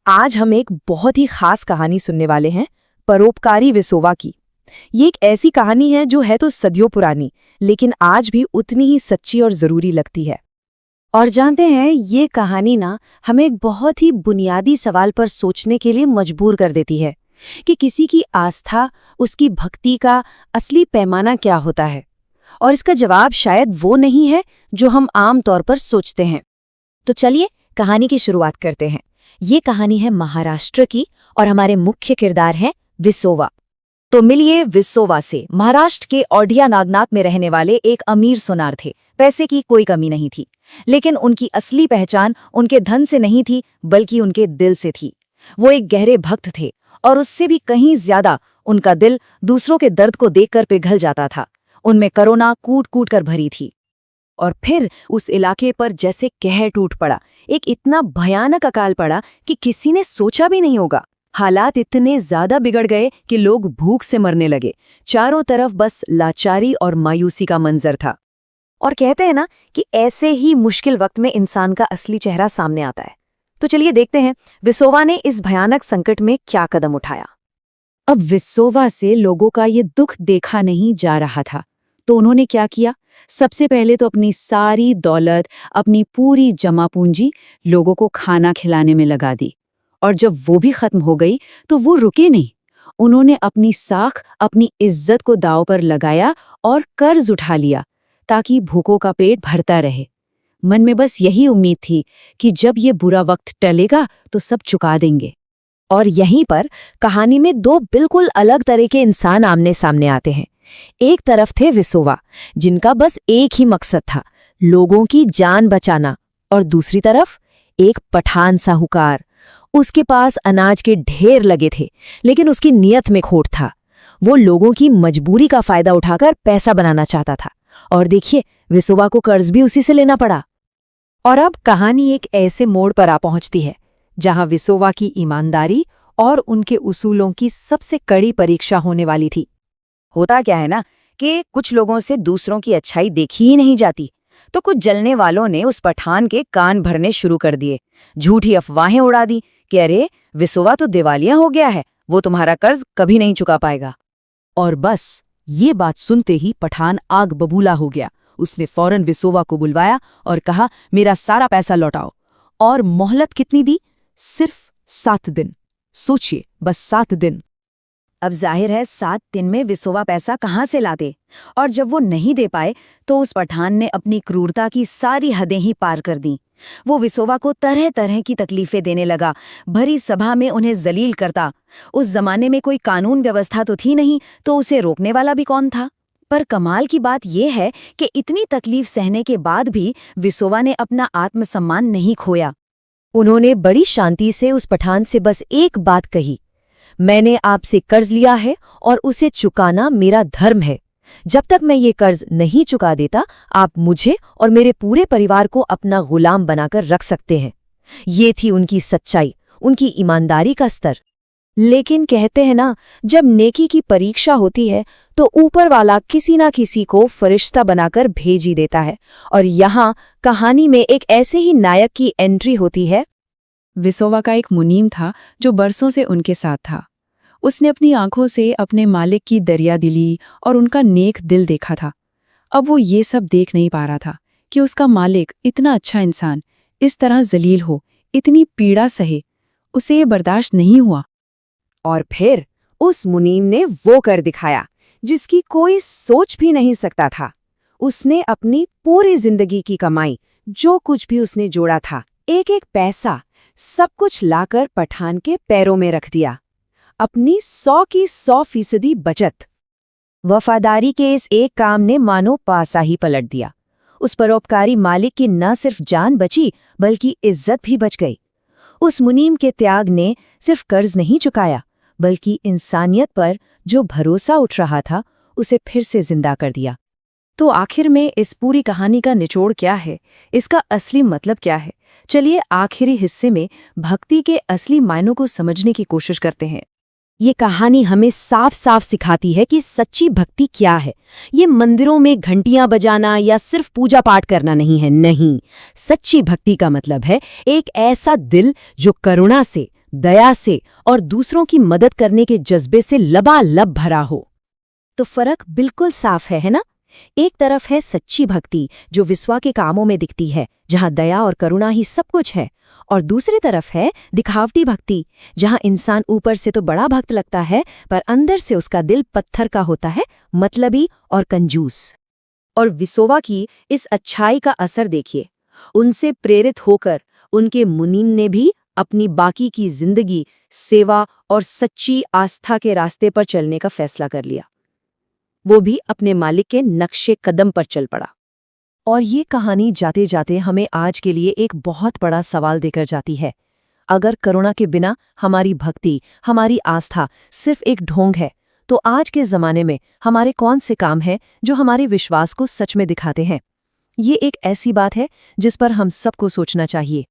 आज हम एक बहुत ही खास कहानी सुनने वाले हैं, परोपकारी विसोवा की। ये एक ऐसी कहानी है जो है तो सदियों पुरानी, लेकिन आज भी उतनी ही सच्ची और जरूरी लगती है। और जानते हैं, ये कहानी ना हमें एक बहुत ही बुनियादी सवाल पर सोचने के लिए मजबूर कर देती है कि किसी की आस्था, उसकी भक्ति का असली पैमाना क्या होता है। और इसका जवाब शायद वो नहीं है जो हम आम तौर पर सोचते हैं। तो चलिए कहानी की शुरुआत करते हैं। ये कहानी है महाराष्ट्र की और हमारे मुख्य किरदार हैं विसोवा। तो मिलिए विसोवा से। महाराष्ट्र के औडिया नागनाथ में रहने वाले एक अमीर सुनार थे। पैसे की कोई कमी नहीं थी, लेकिन उनकी असली पहचान उनके धन से नहीं थी, बल्कि उनके दिल से थी। वो एक गहरे भक्त थे और उससे भी कहीं ज्यादा उनका दिल दूसरों के दर्द को देखकर पिघल जाता था। उनमें करुणा कूट कूट कर भरी थी। और फिर उस इलाके पर जैसे कहर टूट पड़ा। एक इतना भयानक अकाल पड़ा कि किसी ने सोचा भी नहीं होगा। हालात इतने ज्यादा बिगड़ गए कि लोग भूख से मरने लगे। चारों तरफ बस लाचारी और मायूसी का मंजर था। और कहते हैं ना कि ऐसे ही मुश्किल वक्त में इंसान का असली चेहरा सामने आता है। तो चलिए देखते हैं विसोवा ने इस भयानक संकट में क्या कदम उठाया। अब विसोवा से लोगों का ये दुख देखा नहीं जा रहा था, तो उन्होंने क्या किया। सबसे पहले तो अपनी सारी दौलत, अपनी पूरी जमा पूंजी लोगों को खाना खिलाने में लगा दी। और जब वो भी खत्म हो गई तो वो रुके नहीं। उन्होंने अपनी साख, अपनी इज्जत को दांव पर लगाया और कर्ज उठा लिया ताकि भूखों का पेट भरता रहे। मन में बस यही उम्मीद थी कि जब ये बुरा वक्त टलेगा तो सब चुका देंगे। और यहीं पर कहानी में दो बिल्कुल अलग तरह के इंसान आमने सामने आते हैं। एक तरफ थे विसोवा, जिनका बस एक ही मकसद था, लोगों की जान बचाना। और दूसरी तरफ एक पठान साहूकार। उसके पास अनाज के ढेर लगे थे, लेकिन उसकी नीयत में खोट था। वो लोगों की मजबूरी का फायदा उठाकर पैसा बनाना चाहता था। और देखिए, विसोवा को कर्ज भी उसी से लेना पड़ा। और अब कहानी एक ऐसे मोड़ पर आ पहुंचती है जहां विसोवा की ईमानदारी और उनके उसूलों की सबसे कड़ी परीक्षा होने वाली थी। होता क्या है ना कि कुछ लोगों से दूसरों की अच्छाई देखी ही नहीं जाती। तो कुछ जलने वालों ने उस पठान के कान भरने शुरू कर दिए। झूठी अफवाहें उड़ा दी कि अरे विसोवा तो दिवालिया हो गया है, वो तुम्हारा कर्ज कभी नहीं चुका पाएगा। और बस ये बात सुनते ही पठान आग बबूला हो गया। उसने फौरन विसोवा को बुलवाया और कहा, मेरा सारा पैसा लौटाओ। और मोहलत कितनी दी? सिर्फ 7 दिन। सोचिए, बस 7 दिन। अब जाहिर है 7 दिन में विसोवा पैसा कहाँ से लाते। और जब वो नहीं दे पाए तो उस पठान ने अपनी क्रूरता की सारी हदें ही पार कर दी। वो विसोवा को तरह तरह की तकलीफें देने लगा। भरी सभा में उन्हें जलील करता। उस जमाने में कोई कानून व्यवस्था तो थी नहीं, तो उसे रोकने वाला भी कौन था। पर कमाल की बात यह है कि इतनी तकलीफ सहने के बाद भी विसोवा ने अपना आत्मसम्मान नहीं खोया। उन्होंने बड़ी शांति से उस पठान से बस एक बात कही, मैंने आपसे कर्ज लिया है और उसे चुकाना मेरा धर्म है। जब तक मैं ये कर्ज नहीं चुका देता, आप मुझे और मेरे पूरे परिवार को अपना गुलाम बनाकर रख सकते हैं। ये थी उनकी सच्चाई, उनकी ईमानदारी का स्तर। लेकिन कहते हैं ना, जब नेकी की परीक्षा होती है तो ऊपर वाला किसी ना किसी को फरिश्ता बनाकर भेज ही देता है। और यहाँ कहानी में एक ऐसे ही नायक की एंट्री होती है। विसोवा का एक मुनीम था जो बरसों से उनके साथ था। उसने अपनी आंखों से अपने मालिक की दरियादिली और उनका नेक दिल देखा था। अब वो ये सब देख नहीं पा रहा था कि उसका मालिक, इतना अच्छा इंसान, इस तरह जलील हो, इतनी पीड़ा सहे। उसे ये बर्दाश्त नहीं हुआ। और फिर उस मुनीम ने वो कर दिखाया जिसकी कोई सोच भी नहीं सकता था। उसने अपनी पूरी जिंदगी की कमाई, जो कुछ भी उसने जोड़ा था, एक एक पैसा, सब कुछ लाकर पठान के पैरों में रख दिया। अपनी 100 की 100% बचत। वफादारी के इस एक काम ने मानो पासा ही पलट दिया। उस परोपकारी मालिक की न सिर्फ जान बची, बल्कि इज्जत भी बच गई। उस मुनीम के त्याग ने सिर्फ कर्ज नहीं चुकाया, बल्कि इंसानियत पर जो भरोसा उठ रहा था, उसे फिर से जिंदा कर दिया। तो आखिर में इस पूरी कहानी का निचोड़ क्या है? इसका असली मतलब क्या है? चलिए आखिरी हिस्से में भक्ति के असली मायनों को समझने की कोशिश करते हैं। ये कहानी हमें साफ साफ सिखाती है कि सच्ची भक्ति क्या है। ये मंदिरों में घंटियां बजाना या सिर्फ पूजा पाठ करना नहीं है। नहीं, सच्ची भक्ति का मतलब है एक ऐसा दिल जो करुणा से, दया से और दूसरों की मदद करने के जज्बे से लबालब भरा हो। तो फर्क बिल्कुल साफ है ना? एक तरफ है सच्ची भक्ति जो विश्वा के कामों में दिखती है, जहां दया और करुणा ही सब कुछ है, और दूसरी तरफ है दिखावटी भक्ति, जहां इंसान ऊपर से तो बड़ा भक्त लगता है पर अंदर से उसका दिल पत्थर का होता है, मतलबी और कंजूस। और विसोवा की इस अच्छाई का असर देखिए। उनसे प्रेरित होकर उनके मुनीम ने भी अपनी बाकी की जिंदगी सेवा और सच्ची आस्था के रास्ते पर चलने का फैसला कर लिया। वो भी अपने मालिक के नक्शे कदम पर चल पड़ा। और ये कहानी जाते जाते हमें आज के लिए एक बहुत बड़ा सवाल देकर जाती है। अगर करुणा के बिना हमारी भक्ति, हमारी आस्था सिर्फ एक ढोंग है, तो आज के ज़माने में हमारे कौन से काम हैं जो हमारे विश्वास को सच में दिखाते हैं? ये एक ऐसी बात है जिस पर हम सबको सोचना चाहिए।